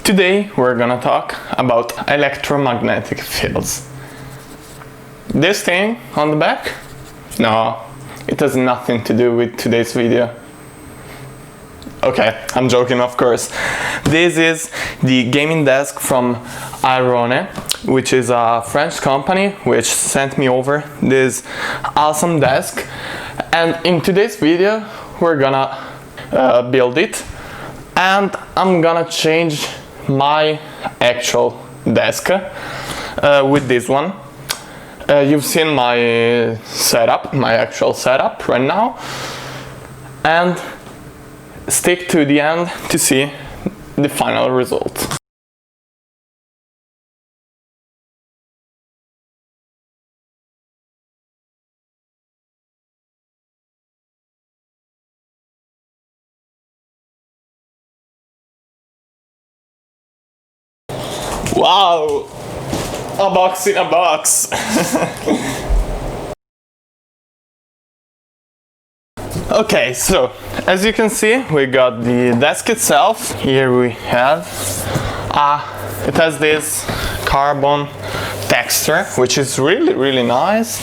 Today we're gonna talk about electromagnetic fields. This thing on the back? No, it has nothing to do with today's video. Okay, I'm joking, of course. This is the gaming desk from Aerone, which is a French company which sent me over this awesome desk. And in today's video, we're gonna build it. And I'm gonna change my actual desk with this one. You've seen my setup, my actual setup right now. And stick to the end to see the final result. Wow! A box in a box! Okay, so as you can see, we got the desk itself. Here we have it has this carbon texture, which is really nice.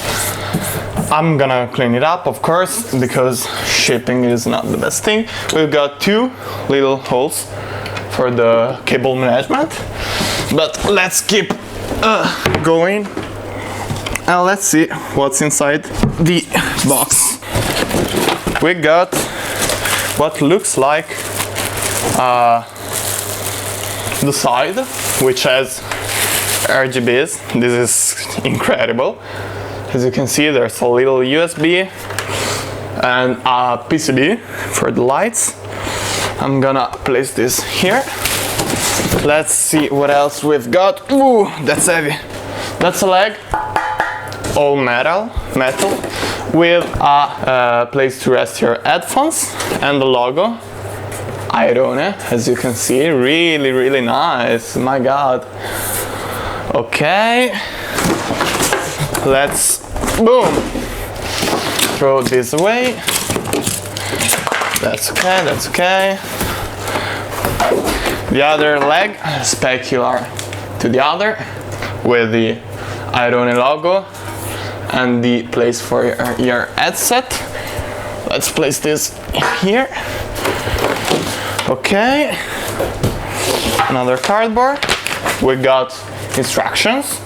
I'm gonna clean it up, of course, because shipping is not the best thing. We've got two little holes for the cable management, but let's keep going and let's see what's inside the box. We got what looks like the side, which has RGBs. This is incredible. As you can see, there's a little USB and a PCB for the lights. I'm gonna place this here. Let's see what else we've got. Ooh, that's heavy. That's a leg, all metal, with a place to rest your headphones and the logo Aerone, as you can see. Really nice, my god. Okay, let's boom throw this away. That's okay. The other leg, specular to the other, with the Aerone logo and the place for your headset. Let's place this here. Okay, another cardboard. We got instructions,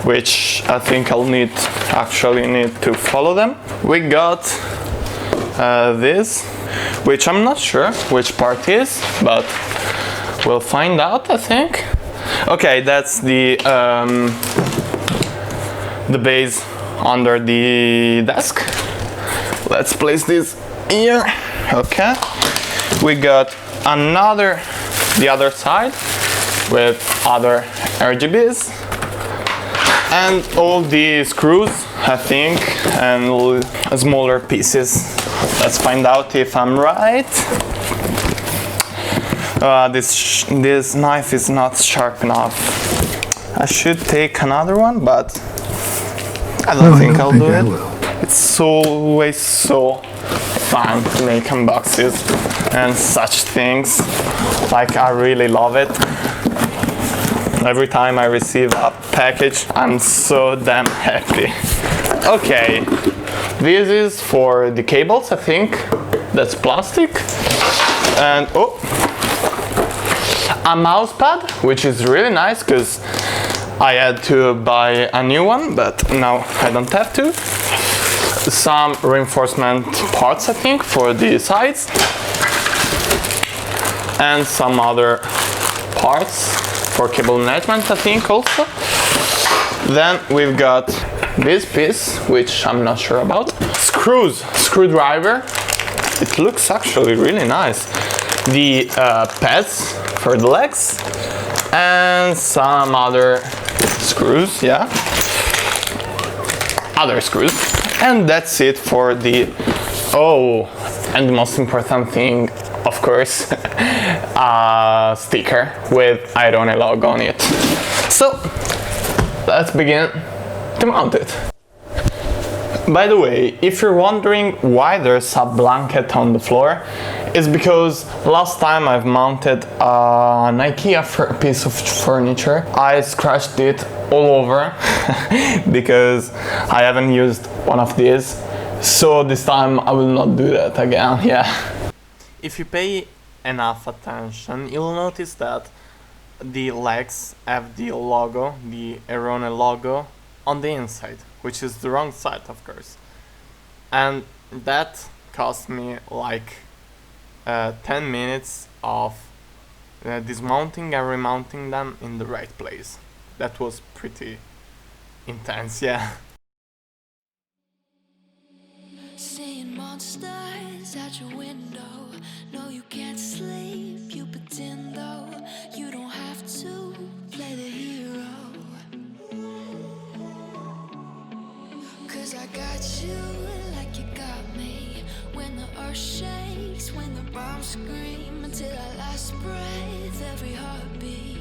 which I think I'll need to follow them. We got this, which I'm not sure which part is, but we'll find out, I think. Okay, that's the base under the desk. Let's place this here. Okay, we got the other side with other RGBs and all the screws, I think, and smaller pieces. Let's find out if I'm right. This knife is not sharp enough. I should take another one, but I don't think I'll do it. It's always so fun to make unboxes and such things. Like, I really love it. Every time I receive a package, I'm so damn happy. Okay, this is for the cables, I think. That's plastic. And a mouse pad, which is really nice because I had to buy a new one, but now I don't have to. Some reinforcement parts, I think, for the sides, and some other parts for cable management, I think, also. Then we've got this piece, which I'm not sure about. Screwdriver. It looks actually really nice. The pads for the legs and some other screws, yeah. Other screws. And that's it for the, and the most important thing, of course, a sticker with Aerone logo on it. So, let's begin to mount it. By the way, if you're wondering why there's a blanket on the floor, is because last time I've mounted an IKEA piece of furniture, I scratched it all over because I haven't used one of these. So this time I will not do that again, yeah. If you pay enough attention, you'll notice that the legs have the logo, the Aerone logo, on the inside, which is the wrong side, of course. And that cost me like 10 minutes of dismounting and remounting them in the right place. That was pretty intense, yeah. Seeing monsters out your window. No, you can't sleep, you pretend though. You don't have to play the hero. 'Cause I got you like you got me. When the earth shakes, when the bombs scream, until our last breath, every heartbeat.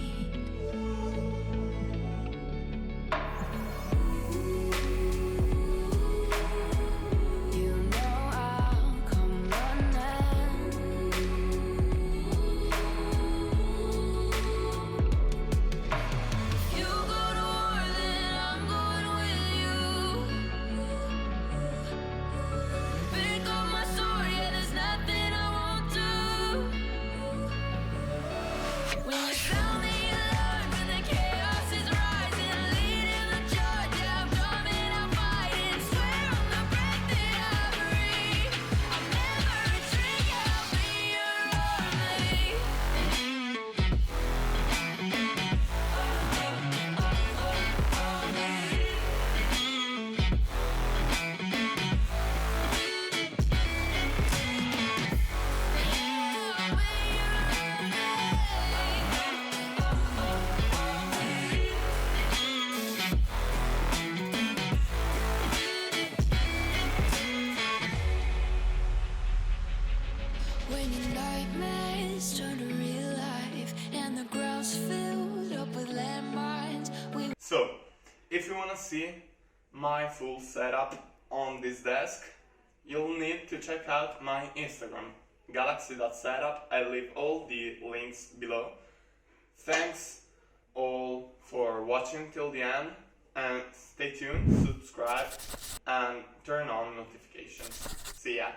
When your nightmares turn to real life and the ground's filled up with landmines. So, if you wanna see my full setup on this desk, you'll need to check out my Instagram, galaxy.setup. I leave all the links below. Thanks all for watching till the end, and stay tuned, subscribe, and turn on notifications. See ya!